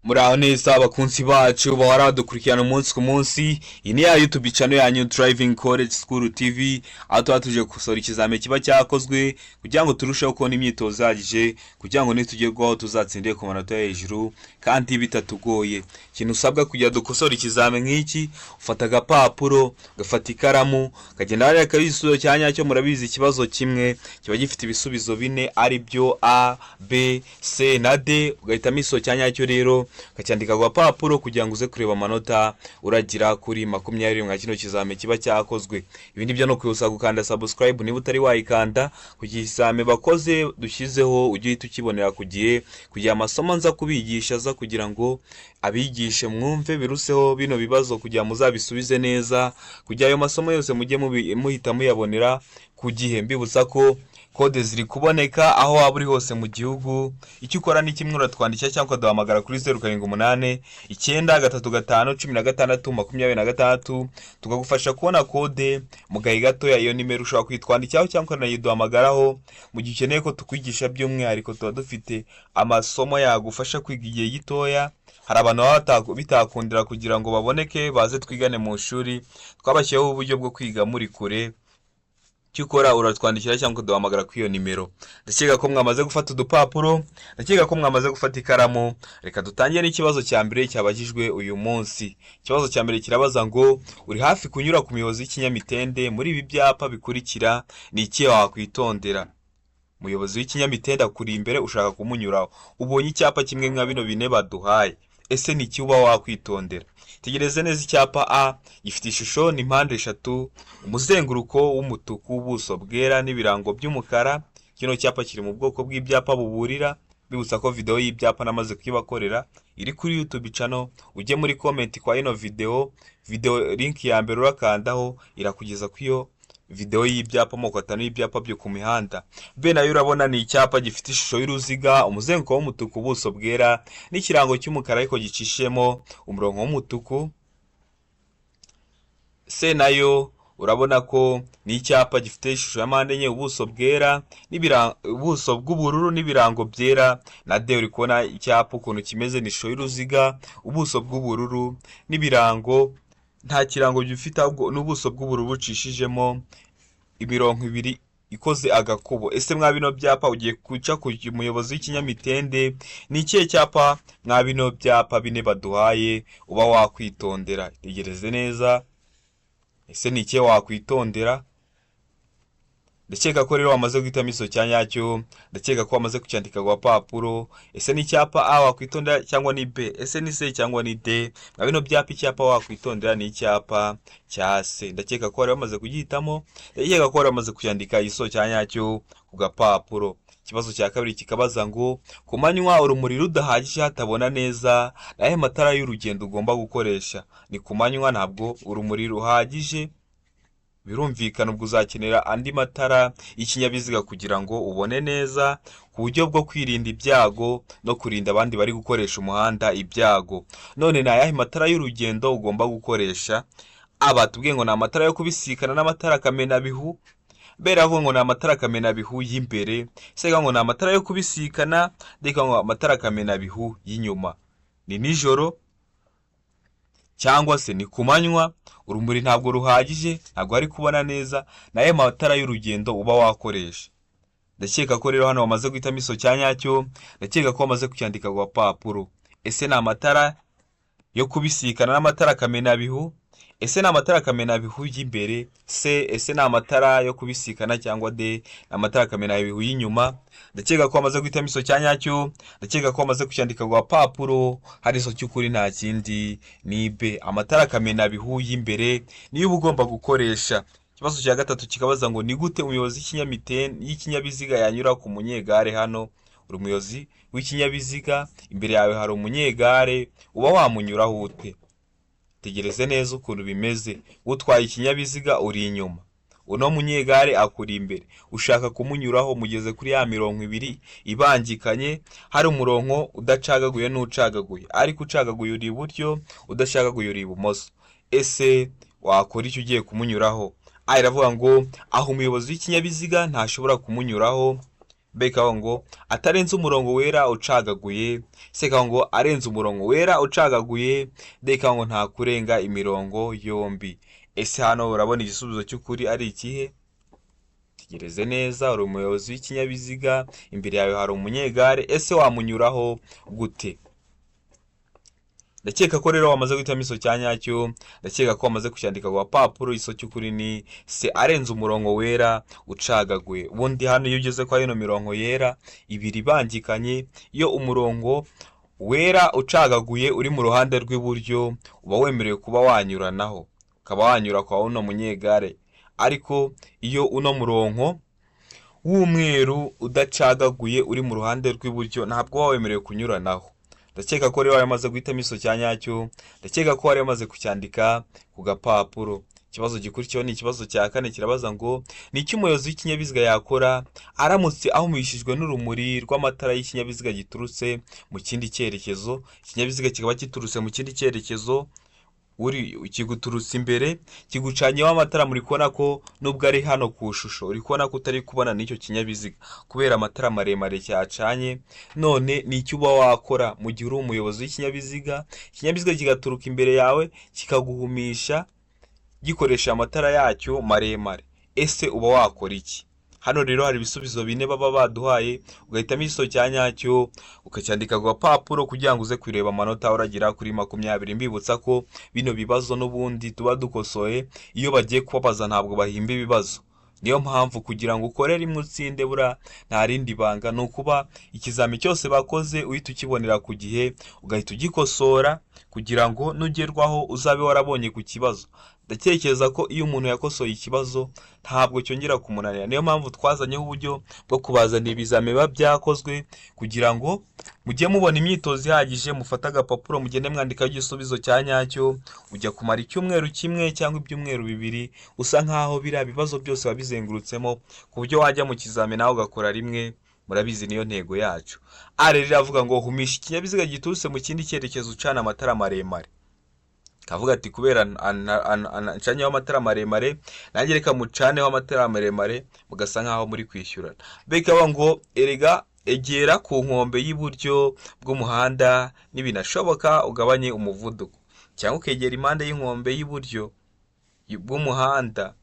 Muraho neza abakunzi bacu bahora badukurikirana umunsi ku munsi. Iyi ni ya YouTube channel yanyu Driving College School TV, aho tuba tuje gukosora ikizame kiba cyakozwe kugira ngo turusheho kubona imyitozo ihagije, kugira ngo nitugerwaho tuzatsinde ku manota hejuru kandi bitatugoye. Ikintu usabwa kugira dukosora ikizame nk'iki, ufata agapapuro, ugafata ikaramu, ukagenda wareka igisubizo cya nyacyo. Murabizi ikibazo kimwe kiba gifite ibisubizo bine ari byo A, B, C na D, ugahitamo igisubizo cya nyacyo rero ukacyandika ku gapapuro kugira ngo uze kureba amanota uragira kuri 20 mwa kino kizame kiba cyakozwe. Ibindi byo no kwibutsa gukanda subscribe niba utari wayikanda, kugira ikizame bakoze dushyizeho ujye uhita ukibonera ku gihe, kugira amasomo nza kubigisha aza kugira ngo abigishe mwumve biruseho bino bibazo kugira muzabisubize neza, kugira ayo masomo yose mujye muhita muyabonera ku gihe. Mbibutsa ko kode ziri kuboneka aho waba uri hose mu gihugu. Icyo ukora ni kimwe, uratwandikira cyangwa ukaduhamagara kuri 0789 935 16 26, tukagufasha kubona kode mu gahe gatoya. Iyo nimero ushobora kwitwandikiraho cyangwa ukanayiduhamagaraho mu gihe ukeneye ko tukwigisha by'umwihariko. Tuba dufite amasomo yagufasha kwiga igihe gitoya. Hari abantu baba bitakundira kugira ngo baboneke baze twigane mu shuri, twabashyizeho uburyo bwo kwiga muri kure. Cyukora uratwandikira cyangwa uduhamagara kuri iyo nimero. Ndakeka ko mwamaze gufata udupapuro, ndakeka ko mwamaze gufata ikaramu. Reka dutangire n'ikibazo cya mbere cyabajijwe uyu munsi. Ikibazo cya mbere kirabaza ngo uri hafi kunyura ku miyobozi y'ikinyamitende, muri ibi byapa bikurikira ni iki wakwitondera? Umuyobozi w'ikinyamitende akuri imbere, ushaka kumunyuraho, ubonye icyapa kimwe nka bino bine baduhaye, ese ni iki uba wakwitondera? Tegereze neza. Icyapa A gifite ishusho ni mpande eshatu, umuzenguruko w'umutuku, ubuso bwera n'ibirango by'umukara. Kino cyapa kiri mu bwoko bw'ibyapa buburira. Bibutsa ko video y'ibyapa namaze kuyibakorera iri kuri YouTube channel. Ujye muri comment kwa ino video link ya mbere urakandaho, irakugeza kwiyo video y'ibyapa moko atanu y'ibyapa byo ku mihanda. B nayo urabona ni icyapa gifite ishusho y'uruziga, umuzenguruko w'umutuku, ubuso bwera n'ikirango cy'umukara ariko gicishemo umurongo w'umutuku. C nayo urabona ko ni icyapa gifite ishusho ya mpande enye, ubuso bwera ubuso bw'ubururu n'ibirango byera. Na D uri kubona icyapa ukuntu kimeze, ni ishusho y'uruziga, ubuso bw'ubururu n'ibirango, nta kirango gifite ahubwo n'ubuso bw'ubururu bucishijemo imirongo ibiri ikoze agakubo. Ese mwa bino byapa ugiye kuca ku muyobozi w'ikinyamitende, ni ikihe cyapa mwa bino byapa bine baduhaye uba wakwitondera? Tegereze neza, ese ni ikihe wakwitondera? Ndakeka ko rero wamaze guhitamo iso cya nyacyo, ndakeka ko wamaze kucyandika ku papuro. Ese ni icyapa A wakwitondera cyangwa ni B? Ese ni C cyangwa ni D? Na bino byapa icyapa wakwitondera ni icyapa cya C. Ndakeka ko wamaze kugihitamo, ndakeka ko wamaze kucyandika iso cya nyacyo ku gapapuro. Ikibazo cya kabiri kikabaza ngo ku manywa urumuri rudahagije hatabona neza, nahe matara y'urugendo ugomba gukoresha? Ni ku manywa ntabwo urumuri ruhagije, birumvikana ubwo uzakenera andi matara y'ikinyabiziga kugira ngo ubone neza, ku buryo bwo kwirinda ibyago no kurinda abandi bari gukoresha umuhanda ibyago. None ni ayahe matara y'urugendo ugomba gukoresha? Aba tubwiye ngo ni amatara yo kubisikana n'amatara kamenabihu. Mbere avuga ngo ni amatara kamenabihu y'imbere, sega ngo ni amatara yo kubisikana, ndeka ngo amatara kamenabihu y'inyuma. Ni nijoro cyangwa se ni ku manywa, urumuri ntabwo ruhagije, ntabwo ari kubona neza, naye matara y'urugendo uba wakoresha. Ndakeka ko rero hano wamaze guhitamo iso cya nyacyo, ndakeka ko wamaze kucyandika ku papuro. Ese ni amatara yo kubisikana n'amatara kamenabihu? Ese ni amatara kamenabihu y'imbere? C ese ni amatara yo kubisikana cyangwa D amatara kamenabihu y'inyuma? Ndakeka ko wamaze guhitamo iso cya nyacyo, ndakeka ko wamaze kucyandika ku papuro. Hari iso cy'ukuri nta kindi ni B, amatara kamenabihu y'imbere niyo uba ugomba gukoresha. Ikibazo cya gatatu kikabaza ngo ni gute umuyobozi y'ikinyabiziga yanyura ku munyegare? Hano uri umuyobozi w'ikinyabiziga, imbere yawe hari umunyegare, uba wamunyuraho ute? Tegereze neza ukuntu bimeze. Utwaye ikinyabiziga uri inyuma, uno munyegare akuri imbere, ushaka kumunyuraho, mugeze kuri ya mirongo ibiri ibangikanye, hari umurongo udacagaguye n'ucagaguye, ariko ucagaguye uri iburyo, udashagaguye uri ibumoso. Ese wakora icyo ugiye kumunyuraho? Iravuga ngo aho umuyobozi w'ikinyabiziga ntashobora kumunyuraho, B ikavuga ngo atarenze umurongo wera ucagaguye. C ikavuga ngo arenze umurongo wera ucagaguye. D ikavuga ngo nta kurenga imirongo yombi. Ese hano urabona igisubizo cy'ukuri ari ikihe? Tegereze neza, uri umuyobozi w'ikinyabiziga, imbere yawe hari umunyegare, ese wamunyuraho gute? Ndakeka ko rero wamaze guhitamo iso cya nyacyo, ndakeka ko wamaze kucyandika ku papuro. Iso cy'ukuri ni se arenze umurongo wera ucagaguye. Ubundi hano iyo ugeze kwa ino mirongo yera ibiri bangikanye, iyo umurongo wera ucagaguye uri mu ruhande rw'iburyo uba wemerewe kuba wanyuranaho, ukaba wanyura kwa uno munyegare. Ariko iyo uno murongo w'umweru udacagaguye uri mu ruhande rw'iburyo ntabwo waba wemerewe kunyuranaho. Ndakeka ko rero wamaze guhitamo iso cya nyacyo, ndakeka ko wari wamaze kucyandika ku gapapuro. Ikibazo gikurikiyeho ni ikibazo cya kane, kirabaza ngo ni iki umuyobozi w'ikinyabiziga yakora aramutse ahumishijwe n'urumuri rw'amatara y'ikinyabiziga giturutse mu kindi cyerekezo. Ikinyabiziga kikaba kiturutse mu kindi cyerekezo, kiguturutse imbere, kigucanyeho amatara. Muri kubona ko nubwo ari hano ku shusho uri kubona ko utari kubona n'icyo kinyabiziga kubera amatara maremare cyacanye. None ni icyo uba wakora mu gihe uri umuyobozi w'ikinyabiziga, ikinyabiziga kigaturuka imbere yawe kikaguhumisha gikoresha amatara yacyo maremare? Ese uba wakora iki? Hano rero hari ibisubizo bine baba baduhaye, ugahitamo iso cya nyacyo ukacyandika ku gapapuro kugira ngo uze kureba amanota uragira kuri 20. Mbibutsa ko bino bibazo n'ubundi tuba dukosoye, iyo bagiye kubabaza ntabwo bahimba ibibazo. Niyo mpamvu kugira ngo ukore rimwe utsinde bura nta rindi banga, ni ukuba ikizami cyose bakoze uhita ukibonera ku gihe, ugahita ugikosora kugira ngo nugerwaho uzabe warabonye ku kibazo. Ndatekereza ko iyo umuntu yakosoye ikibazo ntabwo cyongera kumunanira. Niyo mpamvu twazanyeho uburyo bwo kubazanira ibizami biba byakozwe kugira ngo mujye mubona imyitozo ihagije. Mufata agapapuro mugende mwandikaho igisubizo cya nyacyo, ujya kumara icyumweru kimwe cyangwa ibyumweru bibiri usa nkaho biriya bibazo byose wabizengurutsemo, ku buryo wajya mu kizami nawe ugakora rimwe. Murabizi niyo ntego yacu. Rero iravuga ngo humisha ikinyabiziga giturutse mu kindi cyerekezo ucana amatara maremare. Kavuga ati kubera ncanyeho amatara maremare nanjye reka mucaneho amatara maremare, mugasa nkaho muri kwishyurana. Bikaba ngo egera ku nkombe y'iburyo bw'umuhanda nibinashoboka ugabanye umuvuduko, cyangwa ukegera impande y'inkombe y'iburyo bw'umuhanda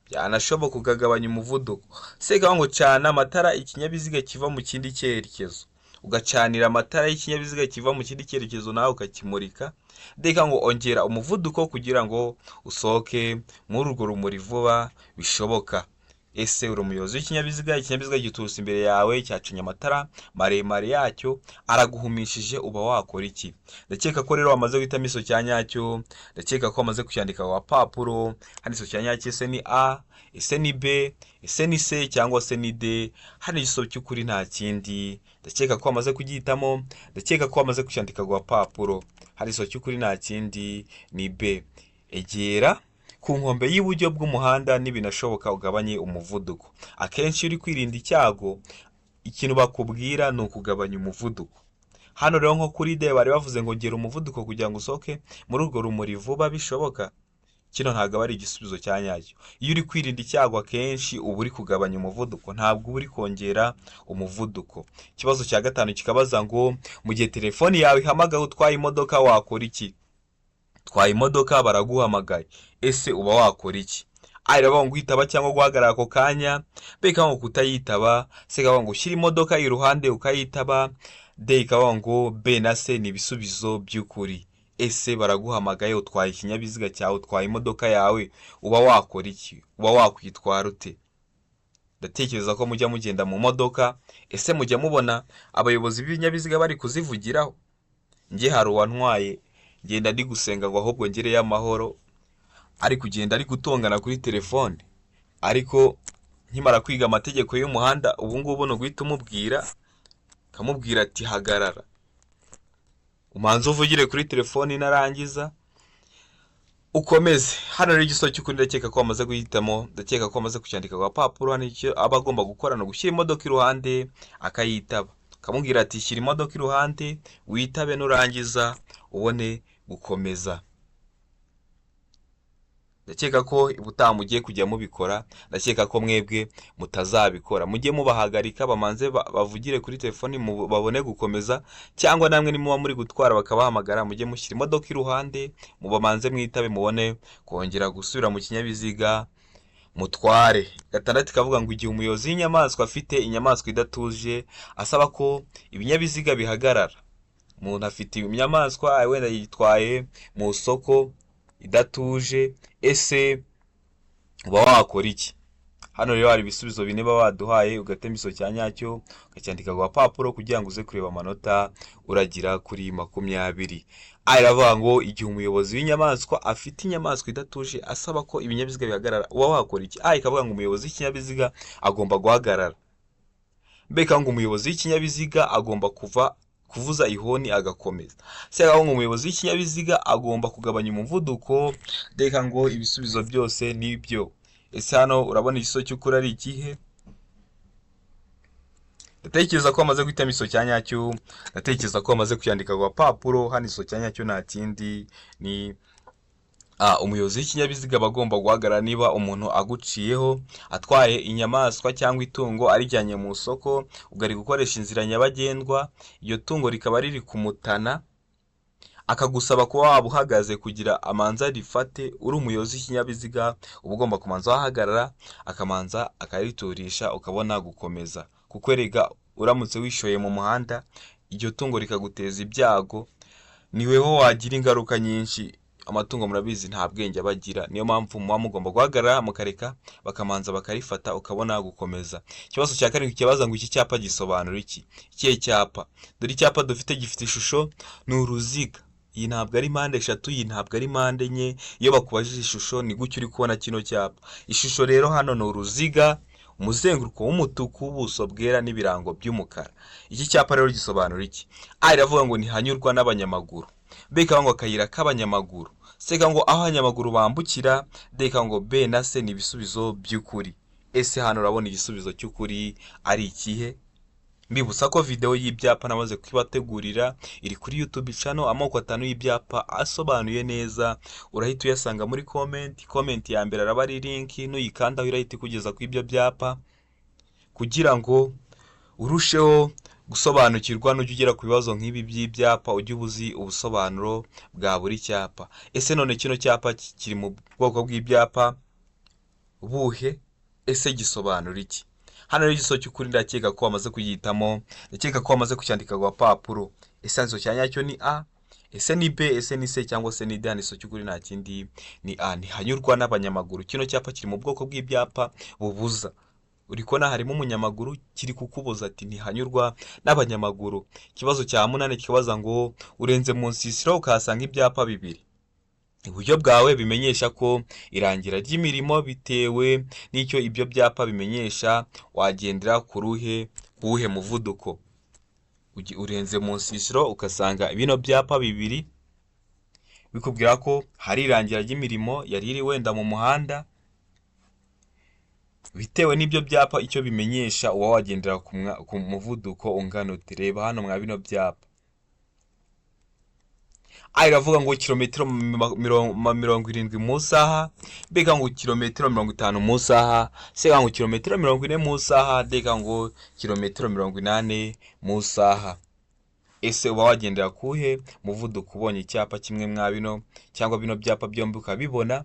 byanashoboka ukagabanya umuvuduko. Seka ngo cana amatara ikinyabiziga kiva mu kindi cyerekezo, ugacanira amatara y'ikinyabiziga kiva mu kindi cyerekezo nawe ukakimurika. Deka ngo ongera umuvuduko kugira ngo usohoke muri urwo rumuri vuba bishoboka. Ese uri umuyobozi w'ikinyabiziga, ikinyabiziga giturutse imbere yawe cyacanye amatara maremare yacyo araguhumishije, uba wakora iki? Ndakeka ko rero wamaze guhitamo iso cya nyacyo, ndakeka ko wamaze kucyandika ku papuro. Hano iso cya nyacyo ese ni A, ese ni B, ese ni C cyangwa se ni D? Hano igisobanuro cy'ukuri nta kindi, ndakeka ko wamaze kugihitamo, ndakeka ko wamaze kucyandika ku papuro. Hano igisobanuro cy'ukuri nta kindi ni B. Egera ku nkombe y'iburyo bw'umuhanda nibinashoboka ugabanye umuvuduko. Akenshi uri kwirinda icyago, ikintu bakubwira ni ukugabanya umuvuduko. Hano rero nko kuri D bari bavuze ngo gera umuvuduko kugira ngo usohoke muri urwo rumuri vuba bishoboka. Kino ntabwo ari igisubizo cya nyacyo. Iyo uri kwirinda icyago akenshi uba uri kugabanya umuvuduko, ntabwo uba uri kongera umuvuduko. Ikibazo cya gatanu kikabaza ngo mu gihe telefoni yawe ihamagaye utwaye imodoka wakora iki? Twaye imodoka baraguhamagaye, ese uba wakora iki? Iravuga ngo uhitaba cyangwa guhagarara ako kanya. Beka ngo kutayitaba. Seka ngo ushyira imodoka iruhande ukayitaba. D ikavuga ngo B na C ni ibisubizo by'ukuri. Ese baraguhamagaye utwaye ikinyabiziga cyawe, utwaye imodoka yawe, uba wakora iki? Uba wakwitwara ute? Ndatekereza ko mujya mugenda mu modoka, ese mujya mubona abayobozi b'ibinyabiziga bari kuzivugiraho? Nge hari uwantwaye ngenda ndi gusenga ngo ahubwo ngereyo amahoro, ari kugenda ari gutongana kuri telefone. Ariko nkimara kwiga amategeko y'umuhanda ubu ngubu no guhita umubwira, kamubwira ati hagarara umanze uvugire kuri telefone narangiza ukomeze. Hano rero igisobanuro cy'ukuri ndakeka ko wamaze guhitamo, ndakeka ko wamaze kucyandika ku papuro. Hano icyo aba agomba gukora no gushyira imodoka iruhande akayitaba, kamubwira ati shyira imodoka iruhande witabe nurangiza ubone gukomeza. ndakeka ko ubutaha mugiye kujya mubikora, ndakeka ko mwebwe mutazabikora. Mujye mubahagarika bamanze bavugire kuri telefoni babone gukomeza, cyangwa namwe nimuba muri gutwara bakabahamagara mujye mushyira imodoka iruhande mubamanze mwitabe mubone kongera gusubira mu kinyabiziga mutware. Gatandatu kavuga ngo igihe umuyobozi w'inyamaswa afite inyamaswa idatuje asaba ko ibinyabiziga bihagarara. Umuntu afite inyamaswa wenda yitwaye mu soko idatuje, ese uba wakora iki? Hano rero hari ibisubizo bine baba baduhaye, ugatema iso cya nyacyo ukacyandika ku papuro kugira ngo uze kureba amanota uragira kuri 20. Aravuga ngo igihe umuyobozi w'inyamaswa afite inyamaswa idatuje asaba ko ibinyabiziga bihagarara, uba wakora iki? Ikavuga ngo umuyobozi w'ikinyabiziga agomba guhagarara. Mbega ngo umuyobozi w'ikinyabiziga agomba kuvuza ihoni agakomeza. Sega ngo umuyobozi w'ikinyabiziga agomba kugabanya umuvuduko. Ndeka ngo ibisubizo byose nibyo. Ese hano urabona igiso cy'ukuri ari ikihe? Ndatekereza ko amaze guhitamo iso cya nyacyo, ndatekereza ko amaze kuyandika ku papuro. Hano iso cya nyacyo nta kindi ni umuyobozi w'ikinyabiziga bagomba guhagarara niba umuntu aguciyeho atwaye inyamaswa cyangwa itungo arijyanye mu soko, ugari gukoresha inzira nyabagendwa, iyo tungo rikaba riri kumutana, akagusaba kuba waba uhagaze kugira amanza rifate. Uri umuyobozi w'ikinyabiziga uba ugomba kumanza wahagarara akamanza akariturisha ukabona gukomeza, kuko erega uramutse wishoye mu muhanda iryo tungo rikaguteza ibyago, niweho wagira ingaruka nyinshi. Amatungo murabizi nta bwenge bagira, niyo mpamvu muba mugomba guhagarara mukareka bakamanza bakarifata ukabona gukomeza. Ikibazo cya karindwi kibaza ngo iki cyapa gisobanura iki? Ikihe cyapa? Dore icyapa dufite gifite ishusho ni uruziga. Iyi ntabwo ari mpande eshatu, iyi ntabwo ari mpande enye. Iyo bakubajije ishusho ni gutyo uri kubona kino cyapa. Ishusho rero hano ni uruziga, umuzenguruko w'umutuku, ubuso bwera n'ibirango by'umukara. Iki cyapa rero gisobanura iki? Iravuga ngo ntihanyurwa n'abanyamaguru. Beka ngo akayira k'abanyamaguru. Seka ngo aho abanyamaguru bambukira. Deka ngo B na C ni ibisubizo by'ukuri. Ese hano urabona igisubizo cy'ukuri ari ikihe? Mbibutsa ko video y'ibyapa namaze kwibategurira iri kuri YouTube channel, amoko 5 y'ibyapa asobanuye neza. Urahita uyasanga muri comment ya mbere araba ari link, nuyikanda urahita kugeza ku ibyo byapa kugira ngo urusheho gusobanukirwa n'ujya ugera ku bibazo nk'ibi by'ibyapa ujye ubuzi ubusobanuro bwa buri cyapa. Ese none kino cyapa kiri mu bwoko bw'ibyapa buhe? Ese gisobanura iki? Hano rero igiso cy'ukuri ndakeka ko wamaze kuyitamo, ndakeka ko wamaze kucyandika ku papuro. Ese iso cya nyacyo ni A, ese ni B, ese ni C cyangwa se ni D? Iso cy'ukuri nta kindi ni A, ntihanyurwa n'abanyamaguru. Kino cyapa kiri mu bwoko bw'ibyapa bubuza. Uri kubona harimo umunyamaguru kiri kukubuza ati ntihanyurwa n'abanyamaguru. Ikibazo cya 8 kibaza ngo urenze mu nsisiro ukahasanga ibyapa bibiri. Uburyo bwawe bimenyesha ko irangira ry'imirimo bitewe n'icyo ibyo byapa bimenyesha, wagendera ku ruhe muvuduko. Urenze mu nsisiro ukasanga bino byapa bibiri bikubwira ko hari irangira ry'imirimo yari iri wenda mu muhanda, bitewe n'ibyo byapa icyo bimenyesha uba wagendera ku muvuduko ungana uti. Reba hano mwa bino byapa. Iravuga ngo kilometero 70 mu saha, beka ngo kilometero 50 mu saha, seka ngo kilometero 40 mu saha, deka ngo kilometero 80 mu saha. Ese uba wagendera kuhe muvuduko ubonye icyapa kimwe mwa bino cyangwa bino byapa byombi ukabibona?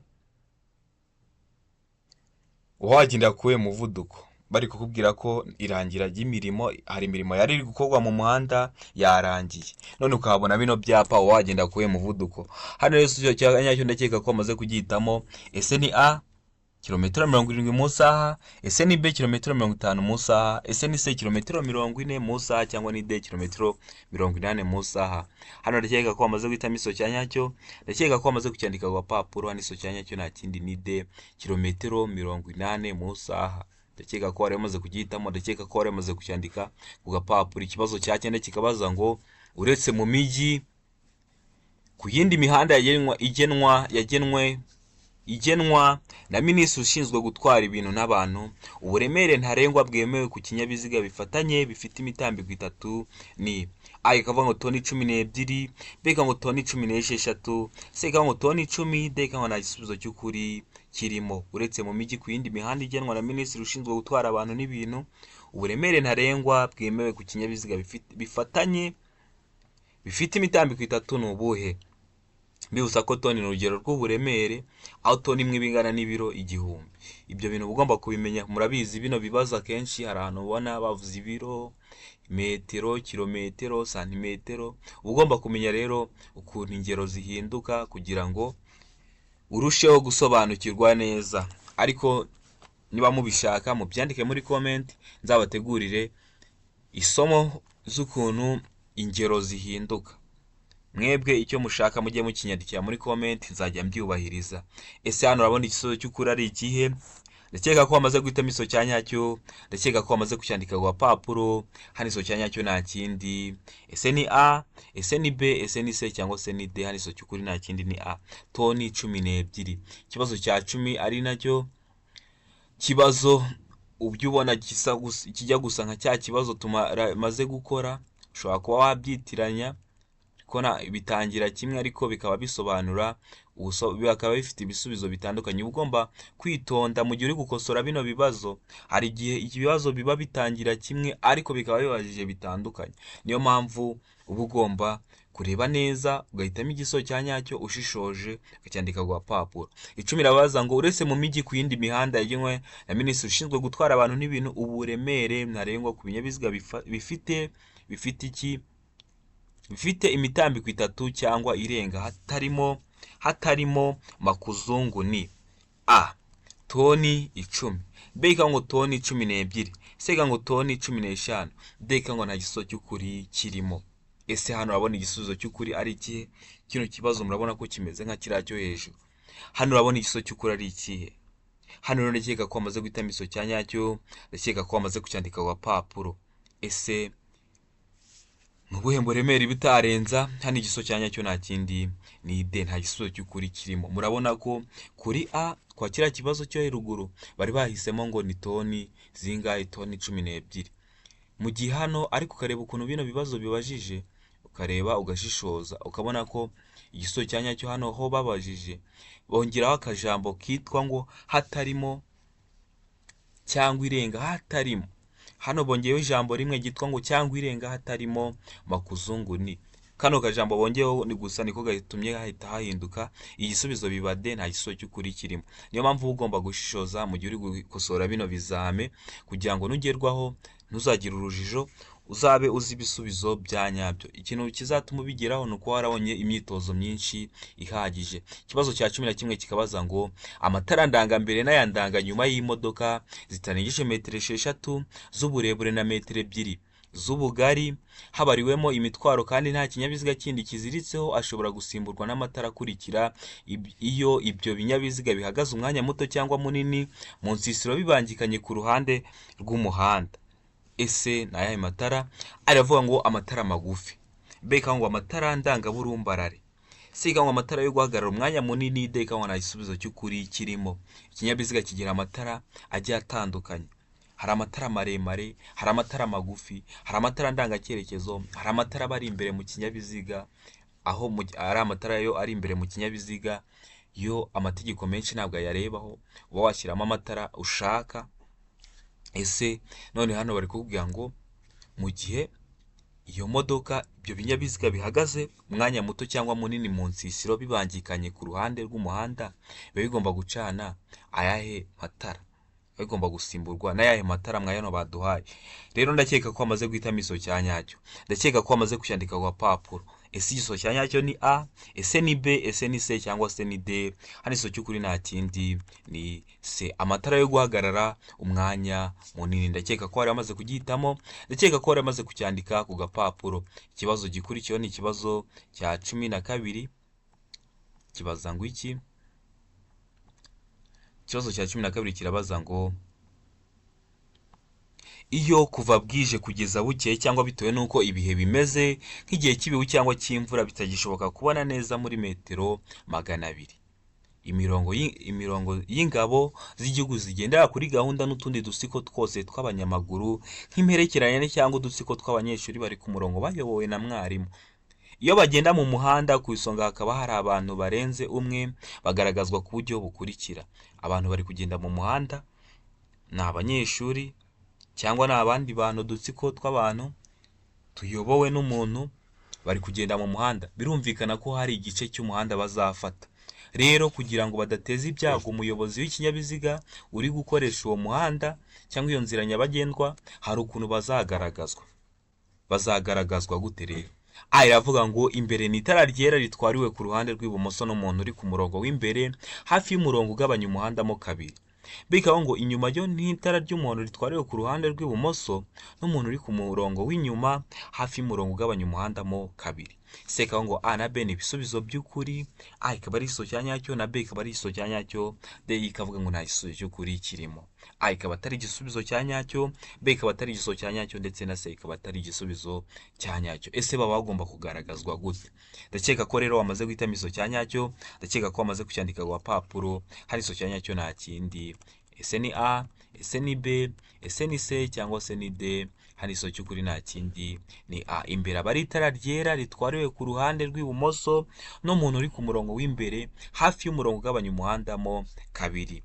Uba wagendera kuhe muvuduko? Bari kukubwira ko irangira ry'imirimo, hari imirimo yari iri gukorwa mu muhanda yarangiye, none ukabona bino byapa wagenda kuhe muvuduko. Hano rero cyo cyanyacyo ndakeka ko amaze kugitamo. Ese ni A kilometero 70 mu saha, ese ni B kilometero 50 mu saha, ese ni C kilometero 40 mu saha, cyangwa ni D kilometero 80 mu saha. Hano ndakeka ko amaze guhitamo iso cyanyacyo, ndakeka ko amaze kucyandika ku papuro. Hano iso cyanyacyo nta kindi ni D kilometero 80 mu saha. Ndakeka ko wari umaze kugihitamo, ndakeka ko wari umaze kucyandika ku gapapuro. Ikibazo cya 9 kikabaza ngo uretse mu mijyi ku yindi mihanda igenwa na minisitiri ushinzwe gutwara ibintu n'abantu, uburemere ntarengwa bwemewe ku kinyabiziga bifatanye bifite imitambiko 3 ni A ikavuga ngo toni 12, B ikavuga ngo toni 16, C ikavuga ngo toni 10, D ikavuga ngo nta gisubizo cy'ukuri kirimo. Uretse mu mijyi ku yindi mihanda igenwa na Minisitiri ushinzwe gutwara abantu n'ibintu, uburemere ntarengwa bwemewe ku kinyabiziga bifite imitambiko itatu ni ubuhe? Mbibutsa ko toni ni urugero rw'uburemere, aho toni imwe bingana n'ibiro 1000. Ibyo bintu ugomba kubimenya. Murabizi bino bibazo akenshi hari ahantu ubona bavuze ibiro, metero, kilometero, santimetero. Ugomba kumenya rero ukuntu ingero zihinduka kugira ngo urusheho gusobanukirwa neza. Ariko niba mubishaka mubyandike muri comment, nzabategurire isomo z'ukuntu ingero zihinduka. Mwebwe icyo mushaka mujye mukinyandikira muri comment, nzajya mbyubahiriza. Ese hano urabona igisubizo cy'ukuri ari ikihe? Ndakeka ko wamaze guhitamo iso cya nyacyo, ndakeka ko wamaze kucyandika ku papuro. Hano iso cya nyacyo nta kindi. Ese ni A, ese ni B, ese ni C cyangwa se ni D? Hano iso cy'ukuri nta kindi ni A, toni 12. Ikibazo cya 10 ari nacyo kibazo ubyo ubona kijya gusa nka cya kibazo tumaze gukora. Ushobora kuba wabyitiranya ko bitangira kimwe ariko bikaba bisobanura bikaba bifite ibisubizo bitandukanye. Ugomba kwitonda mu gihe uri gukosora bino bibazo. Hari igihe ibibazo biba bitangira kimwe ariko bikaba bibajije bitandukanye. Niyo mpamvu uba ugomba kureba neza ugahitamo igiso cya nyacyo ushishoje ukacyandika ku papuro. 10 irabaza ngo uretse mu mijyi ku yindi mihanda yagenwe na Minisitiri ushinzwe gutwara abantu n'ibintu, uburemere ntarengwa ku binyabiziga bifite imitambiko itatu cyangwa irenga hatarimo makuzungu ni A, toni 10, B ngo toni 12, C ngo toni 15, D ngo nta gisubizo cy'ukuri kirimo. Ese hano urabona igisubizo cy'ukuri ari ikihe? Kino kibazo murabona ko kimeze nka kiriya cyo hejuru. Hano urabona igisubizo cy'ukuri ari ikihe? Hano rero ndakeka ko wamaze guhitamo iso cya nyacyo, ndakeka ko wamaze kucyandika ku papuro. Ese mu buhe buremere bitarenza? Hano igiso cya nyacyo nta kindi ni D, nta gisubizo cy'ukuri kirimo. Murabona ko kuri A kwa kiriya kibazo cyo ruguru bari bahisemo ngo ni toni zingahe? Toni 12. Mu gihe hano ariko ukareba ukuntu bino bibazo bibajije, ukareba ugashishoza, ukabona ko igisubizo cya nyacyo hano ho babajije bongeraho akajambo kitwa ngo hatarimo cyangwa irenga hatarimo. Hano bongeyeho ijambo rimwe gitwa ngo cyangwa irenga hatarimo makuzungu ni. Kano kajambo bongeyeho ni gusa niko gatumye hahita hahinduka igisubizo biba D, nta gisubizo cy'ukuri kirimo. Niyo mpamvu ugomba gushishoza mu gihe uri gukosora bino bizame kugira ngo nugerwaho ntuzagire urujijo, uzabe uzi ibisubizo bya nyabyo. Ikintu kizatuma ubigeraho nuko warabonye imyitozo myinshi ihagije. Ikibazo cya 11 kikabaza ngo amatara ndangambere n'aya ndanganyuma y'imodoka zitarengeje metero 6 z'uburebure na metero 2 z'ubugari habariwemo imitwaro kandi nta kinyabiziga kindi kiziritseho ashobora gusimburwa n'amatara akurikira iyo ibyo binyabiziga bihagaze umwanya muto cyangwa munini mu nsisiro bibangikanye ku ruhande rw'umuhanda. Ese ni ayahe matara? Aravuga ngo amatara magufi. B ngo amatara ndangaburumbarare. C ngo amatara yo guhagarara umwanya munini. D ngo nta gisubizo cy'ukuri kirimo. Ikinyabiziga kigira amatara agiye atandukanye. Hari amatara maremare, hari amatara magufi, hari amatara ndangacyerekezo, hari amatara bari imbere mu kinyabiziga, aho ari amatara yo ari imbere mu kinyabiziga yo amategeko menshi ntabwo yarebaho, uba washyiramo amatara ushaka. Ese none hano bari kukubwira ngo mu gihe iyo modoka ibyo binyabiziga bihagaze umwanya muto cyangwa munini mu nsisiro bibangikanye ku ruhande rw'umuhanda, biba bigomba gucana ayahe matara? Bigomba gusimburwa n'ayahe matara mwayano baduhaye? Rero ndakeka ko wamaze guhitamo iso cya nyacyo, ndakeka ko wamaze kucyandika ku papuro. Ese igiso cya nyacyo ni A, ese ni B, ese ni C cyangwa se ni D? Hano iso cy'ukuri nta kindi ni C, amatara yo guhagarara umwanya munini. Ndakeka ko wari wamaze kugihitamo, ndakeka ko wari wamaze kucyandika ku gapapuro. Ikibazo gikurikiyeho ni ikibazo cya 12. Kibaza ngo iki? Ikibazo cya 12 kirabaza ngo iyo kuva bwije kugeza bukeye cyangwa bitewe nuko ibihe bimeze nk'igihe cy'ibihu cyangwa cy'imvura bitagishoboka kubona neza muri metero 200, imirongo y'ingabo z'igihugu zigendera kuri gahunda n'utundi dusiko twose tw'abanyamaguru nk'imperekeranye cyangwa udusiko tw'abanyeshuri bari ku murongo bayobowe na mwarimu. Iyo bagenda mu muhanda ku isonga hakaba hari abantu barenze umwe, bagaragazwa ku buryo bukurikira: abantu bari kugenda mu muhanda, ni abanyeshuri cyangwa ni abandi bantu, udutsiko tw'abantu tuyobowe n'umuntu, bari kugenda mu muhanda. Birumvikana ko hari igice cy'umuhanda bazafata. Rero kugira ngo badateza ibyago umuyobozi w'ikinyabiziga uri gukoresha uwo muhanda cyangwa iyo nzira nyabagendwa, hari ukuntu bazagaragazwa gute rero? Iravuga ngo imbere ni itara ryera ritwariwe ku ruhande rw'ibumoso n'umuntu uri ku murongo w'imbere hafi y'umurongo ugabanya umuhanda mo kabiri. Bikavuga ngo inyuma yo ni itara ry'umuhondo ritwariwe ku ruhande rw'ibumoso n'umuntu uri ku murongo w'inyuma hafi y'umurongo ugabanya umuhanda mo kabiri. Seka ngo A na B ni ibisubizo by'ukuri, A ikaba ari igisubizo cya nyacyo na B ikaba ari igisubizo cya nyacyo, D ikavuga ngo nta gisubizo cy'ukuri kirimo. A ikaba atari igisubizo cya nyacyo, B ikaba atari igisubizo cya nyacyo, ndetse na C ikaba atari igisubizo cya nyacyo. Ese baba bagomba kugaragazwa gute? Ndakeka ko rero wamaze guhitamo igisubizo cya nyacyo, ndakeka ko wamaze kucyandika ku gapapuro. Hari igisubizo cya nyacyo nta kindi. Ese ni A, ese ni B, ese ni C cyangwa se ni D? Hari igisubizo cy'ukuri nta kindi ni A. Imbere aba ari itara ryera ritwariwe ku ruhande rw'ibumoso n'umuntu uri ku murongo w'imbere hafi y'umurongo ugabanya umuhanda mo kabiri,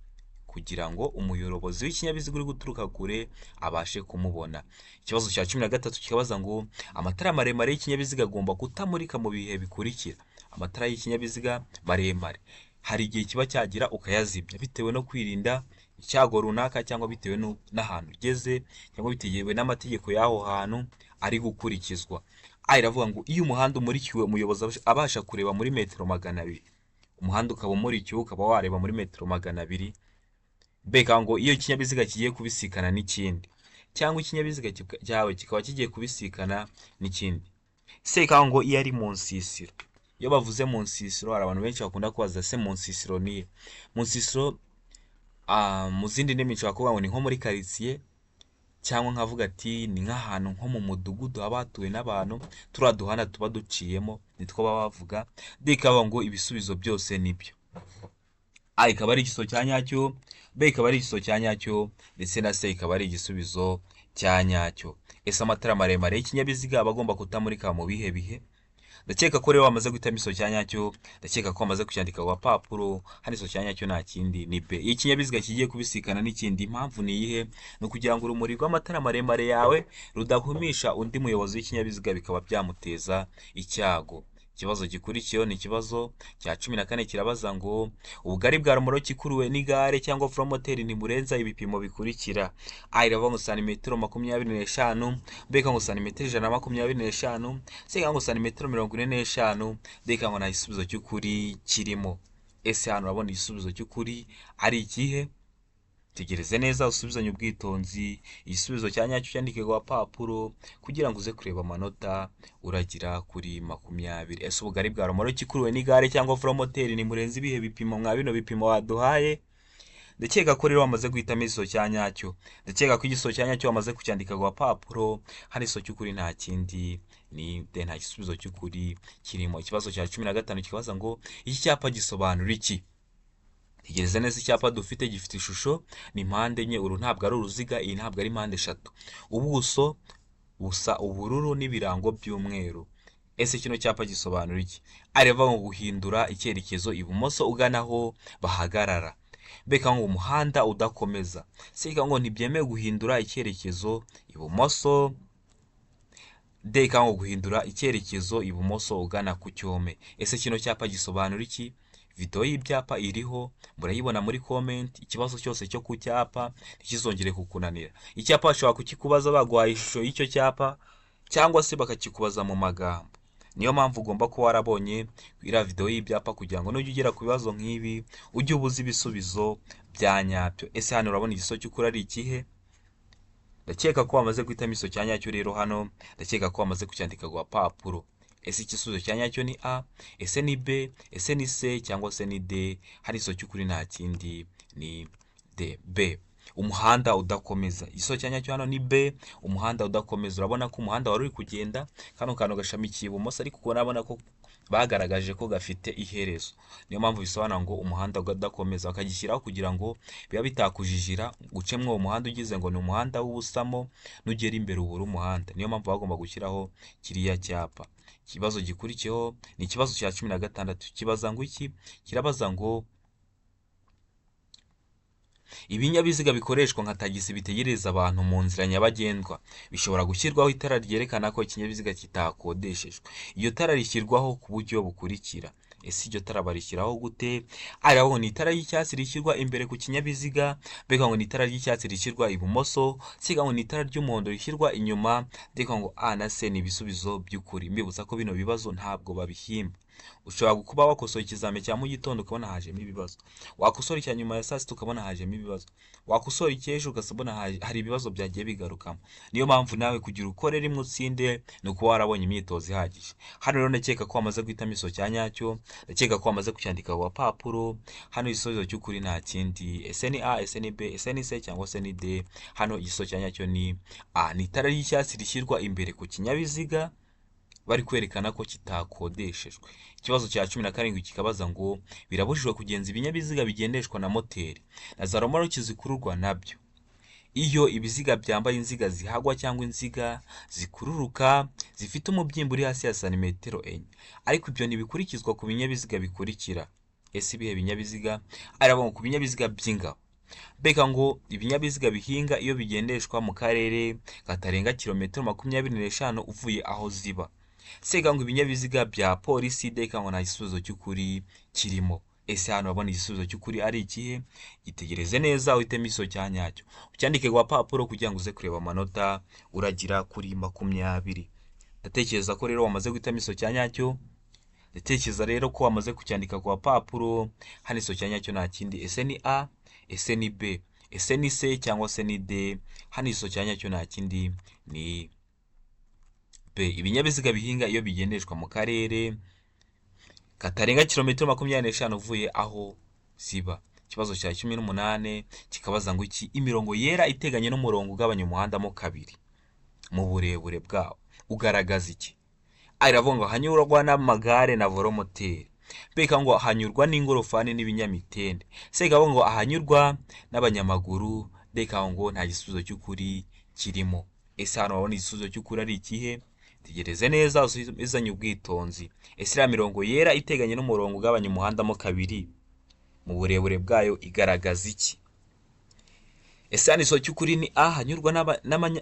kugira ngo umuyobozi w'ikinyabiziga uri guturuka kure abashe kumubona. Ikibazo cya 13 kikabaza ngo amatara maremare y'ikinyabiziga agomba kutamurika mu bihe bikurikira. Amatara y'ikinyabiziga maremare hari igihe kiba cyagira ukayazimya bitewe no kwirinda icyago runaka, cyangwa bitewe n'ahantu ugeze, cyangwa bitewe n'amategeko y'aho hantu ari gukurikizwa. Iravuga ngo iyo umuhanda umurikiwe umuyobozi abasha kureba muri metero 200. Umuhanda ukaba umurikiwe ukaba wareba muri metero 200. Beka ngo iyo ikinyabiziga kigiye kubisikana n'ikindi, cyangwa ikinyabiziga cyawe kikaba kigiye kubisikana n'ikindi. Seka ngo iyo ari mu nsisiro. Iyo bavuze mu nsisiro hari abantu benshi bakunda kubaza se mu nsisiro ni mu nsisiro. Mu zindi ndimi nshobora kuvuga ngo ni nko muri quartier, cyangwa nkavuga ati ni nk'ahantu nko mu mudugudu haba hatuwe n'abantu, turiya duhanda tuba duciyemo nitwo baba bavuga. Bikaba ngo ibisubizo byose nibyo. A ikaba ari igisubizo cya nyacyo, B ikaba ari igisubizo cya nyacyo, ndetse na C ikaba ari igisubizo cya nyacyo. Ese amatara maremare y'ikinyabiziga aba agomba kutamurika mu bihe bihe? Ndakeka ko rero wamaze guhitamo igisubizo cya nyacyo, ndakeka ko wamaze kucyandika ku gapapuro. Hari igisubizo cya nyacyo nta kindi ni B. Iyo ikinyabiziga kigiye kubisikana n'ikindi, impamvu ni iyihe? Ni ukugira ngo urumuri rw'amatara maremare yawe rudahumisha undi muyobozi w'ikinyabiziga bikaba byamuteza icyago. Ikibazo gikurikiyeho ni ikibazo cya 14 kirabaza ngo ubugari bwa romoroki ikuruwe n'igare cyangwa velomoteri ntiburenza ibipimo bikurikira. A iravuga ngo santimetero 25, B ngo santimetero 125, C ngo santimetero 45, D ngo nta gisubizo cy'ukuri kirimo. Ese hano urabona igisubizo cy'ukuri ari ikihe? Tegereze neza usubizanye ubwitonzi. Igisubizo cya nyacyo cyandike ku gapapuro kugira ngo uze kureba amanota uragira kuri 20. Ese ubugari bwa romoroki ikuruwe n'igare cyangwa velomoteri ntimurenza ibihe bipimo mwa bino bipimo waduhaye? Ndakeka ko rero wamaze guhitamo igisubizo cya nyacyo. Ndakeka ko igisubizo cya nyacyo wamaze kucyandika ku gapapuro. Hari igisubizo cy'ukuri nta kindi ni D, nta gisubizo cy'ukuri kirimo. Ikibazo cya 15 kibaza ngo iki cyapa gisobanura iki? Tegereza neza icyapa dufite gifite ishusho ni mpande enye. Uru ntabwo ari uruziga, iyi ntabwo ari mpande eshatu. Ubuso busa ubururu n'ibirango by'umweru. Ese kino cyapa gisobanura iki? Areva ngo guhindura icyerekezo ibumoso ugana aho bahagarara. Beka ngo umuhanda udakomeza. Seka ngo ntibyemewe guhindura icyerekezo ibumoso. D ngo guhindura icyerekezo ibumoso ugana ku cyome. Ese kino cyapa gisobanura iki? Video y'ibyapa iriho murayibona muri comment. Ikibazo cyose cyo ku cyapa ntikizongere kukunanira. Icyapa bashobora kukikubaza baguhaye ishusho y'icyo cyapa, cyangwa se bakakikubaza mu magambo. Niyo mpamvu ugomba kuba warabonye iriya video y'ibyapa kugira ngo nujya ugera ku bibazo nk'ibi ujye ubuza ibisubizo bya nyabyo. Ese hano urabona igisubizo cy'ukuri ari ikihe? Ndakeka ko wamaze guhitamo igisubizo cya nyacyo rero hano. Ndakeka ko wamaze kucyandika ku gapapuro. Ese igisubizo cya nyacyo ni A, ese ni B, ese ni C cyangwa se ni D? Hari igisubizo cy'ukuri nta kindi ni D, B. Umuhanda udakomeza. Igisubizo cya nyacyo hano ni B, umuhanda udakomeza. Urabona ko umuhanda wari uri kugenda kano kantu gashamikiye ibumoso, ariko urabona ko bagaragaje ko gafite iherezo. Niyo mpamvu bisobanura ngo umuhanda udakomeza, bakagishyiraho kugira ngo biba bitakujijira gucemwo uwo muhanda ugize ngo ni umuhanda w'ubusamo, nugera imbere ubura umuhanda. Niyo mpamvu bagomba gushyiraho kiriya cyapa. Ikibazo gikurikiyeho ni ikibazo cya 16. Kibaza ngo iki? Kirabaza ngo ibinyabiziga bikoreshwa nka tagisi bitegereza abantu mu nzira nyabagendwa bishobora gushyirwaho itara ryerekana ko ikinyabiziga kitakodeshejwe. Iyo tara rishyirwaho ku buryo bukurikira. Ese iryo tara barishyiraho gute? Araho ni itara ry'icyatsi rishyirwa imbere ku kinyabiziga, beka ngo ni itara ry'icyatsi rishyirwa ibumoso, siga ngo ni itara ry'umuhondo rishyirwa inyuma, deka ngo A na C ni ibisubizo by'ukuri. Mbibutsa ko bino bibazo ntabwo babihimba. Ushobora kuba wakosoye ikizame cya mu gitondo ukabona hajemo ibibazo, wakosora icya nyuma ya saa sita ukabona hajemo ibibazo, wakosora icy'ejo ugasabona hari ibibazo byagiye bigarukamo. Niyo mpamvu nawe kugira ukore rimwe utsinde ni ukuba warabonye imyitozo ihagije. Hano rero ndakeka ko wamaze guhitamo iso cya nyacyo, ndakeka ko wamaze kucyandika ku papuro. Hano igisubizo cy'ukuri nta kindi, ese ni A, ese ni B, ese ni C cyangwa se ni D. Hano igisubizo cya nyacyo ni A, ni itara ry'icyatsi rishyirwa imbere ku kinyabiziga bari kwerekana ko kitakodeshejwe. Ikibazo cya 17 kikabaza ngo birabujijwe kugenza ibinyabiziga bigendeshwa na moteri na za romoruki zikururwa nabyo iyo ibiziga byambaye inziga zihagwa cyangwa inziga zikururuka zifite umubyimbo uri hasi ya santimetero 4, ariko ibyo ntibikurikizwa ku binyabiziga bikurikira. Ese ibihe binyabiziga? Arabona ku binyabiziga by'ingabo, beka ngo ibinyabiziga bihinga iyo bigendeshwa mu karere katarenga kilometero 25 uvuye aho ziba. Sega ngo ibinyabiziga bya polisi, deka ngo nta gisubizo cy'ukuri kirimo. Ese hano babona igisubizo cy'ukuri ari ikihe? Gitegereze neza uhitemo iso cya nyacyo, ucyandike kwa papuro kugira ngo uze kureba amanota uragira kuri 20. Ndatekereza ko rero wamaze guhitamo iso cya nyacyo, ndatekereza rero ko wamaze kucyandika kwa papuro. Hano iso cya nyacyo nta kindi, ese ni A, ese ni B, ese ni C cyangwa se ni D. Hano iso cya nyacyo nta kindi ni B. Ibinyabiziga bihinga iyo bigendeshwa mu karere katarenga kilometero 25 uvuye aho ziba. Ikibazo cya 18 kikabaza ngo iki? Imirongo yera iteganye n'umurongo ugabanya umuhanda mo kabiri mu burebure bwawo ugaragaza iki? Aravuga ngo hanyurwa n'amagare na volomoteri, beka ngo hanyurwa n'ingorofani n'ibinyamitende, seka ngo ahanyurwa n'abanyamaguru, deka ngo nta gisubizo cy'ukuri kirimo. Ese hano wabona igisubizo cy'ukuri ari ikihe? Tegereze neza uzanye ubwitonzi. Ese mirongo yera iteganye n'umurongo ugabanya umuhanda mo kabiri mu burebure bwayo igaragaza iki? Ese hano iso cy'ukuri ni A, hanyurwa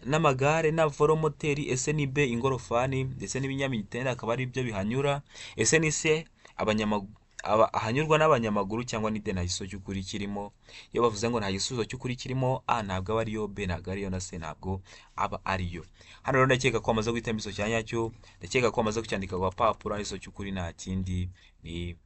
n'amagare na volomoteri, ese ni B, ingorofani ndetse n'ibinyamitende akaba ari byo bihanyura, ese ni C, ahanyurwa n'abanyamaguru cyangwa ni D nta gisubizo cy'ukuri kirimo. Iyo bavuze ngo nta gisubizo cy'ukuri kirimo, A ntabwo aba ariyo, B ntabwo ariyo na C ntabwo aba ariyo. Hano rero ndakeka ko wamaze guhitamo iso cya nyacyo, ndakeka ko wamaze kucyandika kwa papuro. Iso cy'ukuri nta kindi ni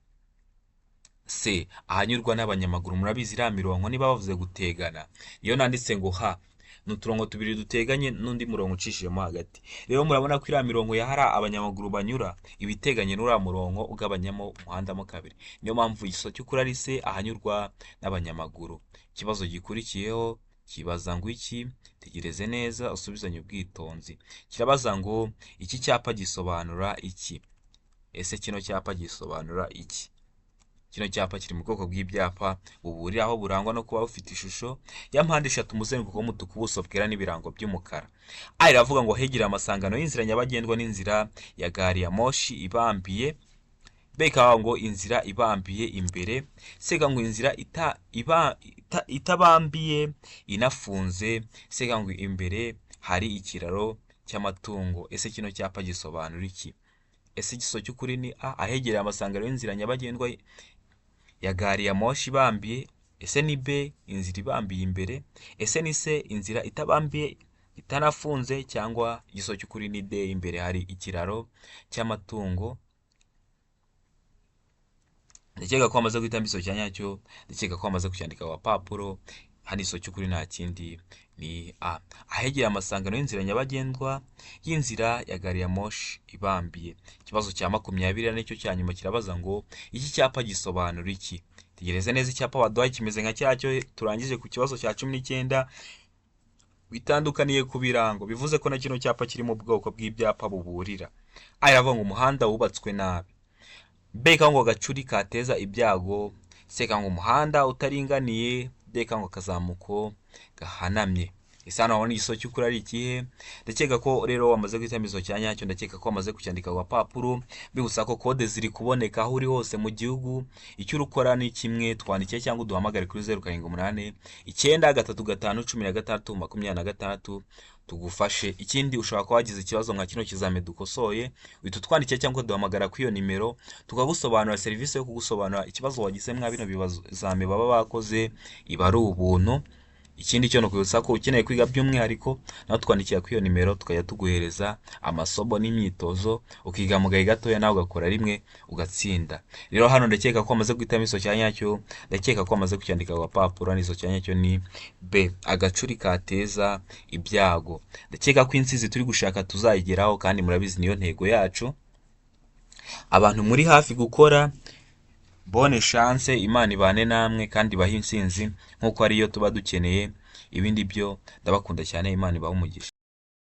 C, ahanyurwa n'abanyamaguru. Murabizi iriya mirongo niba bavuze gutegana, iyo nanditse ngo ha n'uturongo tubiri duteganye n'undi murongo ucishijemo hagati. Rero murabona ko iriya mirongo yahara abanyamaguru banyura ibiteganye n'uriya murongo ugabanyamo umuhanda mo kabiri. Niyo mpamvu igiso cy'ukuri ari C, ahanyurwa n'abanyamaguru. Ikibazo gikurikiyeho kibaza ngo iki? Tegereze neza usubizanye ubwitonzi. Kirabaza ngo iki cyapa gisobanura iki? Ese kino cyapa gisobanura iki? Kino cyapa kiri mu bwoko bw'ibyapa buburira aho burangwa no kuba bufite ishusho ya mpande 3, umuzenguruko w'umutuku, ubuso bwera n'ibirango by'umukara. Iravuga ngo hegera amasangano y'inzira nyabagendwa n'inzira ya gari ya moshi ibambiye, beka ngo inzira ibambiye imbere, seka ngo inzira itabambiye inafunze, seka ngo imbere hari ikiraro cy'amatungo. Ese kino cyapa gisobanura iki? Ese igiso cy'ukuri ni A, ahegera amasangano y'inzira nyabagendwa ya gari ya moshi ibambiye, ese ni B, inzira ibambiye imbere, ese ni C, inzira itabambiye itanafunze, cyangwa igiso cy'ukuri ni D, imbere hari ikiraro cy'amatungo. Ndakeka ko wamaze guhitamo iso cya nyacyo, ndakeka ko wamaze kucyandika kwa papuro. Hano iso cy'ukuri nta kindi ni A, ahegera amasangano y'inzira nyabagendwa y'inzira ya gari ya moshi ibambiye. Ikibazo cya 20 nicyo cya nyuma kirabaza ngo iki cyapa gisobanura iki? Tegereze neza icyapa waduhaye kimeze nka cyacyo turangije ku kibazo cya 19, bitandukaniye ku birango, bivuze ko na kino cyapa kiri mu bwoko bw'ibyapa buburira. Aravuga ngo umuhanda wubatswe nabi, beka ngo gacuri kateza ibyago, seka ngo umuhanda utaringaniye, deka ngo kazamuko gahanamye. ese hano wabona igisozo cy'ukuri ari ikihe? Ndakeka ko rero wamaze guhitamo igisozo cya nyacyo, ndakeka ko wamaze kucyandika ku gapapuro, bibutsa ko kode ziri kuboneka aho uri hose mu gihugu. Icyo urukora ni kimwe, twandikire cyangwa uduhamagare kuri 0788 9316 tugufashe. Ikindi ushobora kuba wagize ikibazo nka kino kizame dukosoye, uhita utwandikira cyangwa duhamagara kuri iyo nimero tukagusobanurira serivisi yo kugusobanurira ikibazo wagize mwa bino bizame baba bakoze, iba ari ubuntu. Ikindi cyo nukwibutsa ko ukeneye kwiga by'umwihariko nawe twandikira kuri iyo nimero tukajya tuguhereza amasomo n'imyitozo, ukiga mu gahe gatoya nawe ugakora rimwe ugatsinda. Rero hano ndakeka ko wamaze guhitamo igisozo cya nyacyo, ndakeka ko wamaze kucyandika ku gapapuro. N'igisozo cya nyacyo ni B, agacuri kateza ibyago. Ndakeka ko insinzi turi gushaka tuzayigeraho, kandi murabizi niyo ntego yacu. Abantu muri hafi gukora, bonne chance, Imana ibane namwe kandi bahe insinzi nk'uko ariyo tuba dukeneye. Ibindi byo ndabakunda cyane, Imana ibahe umugisha.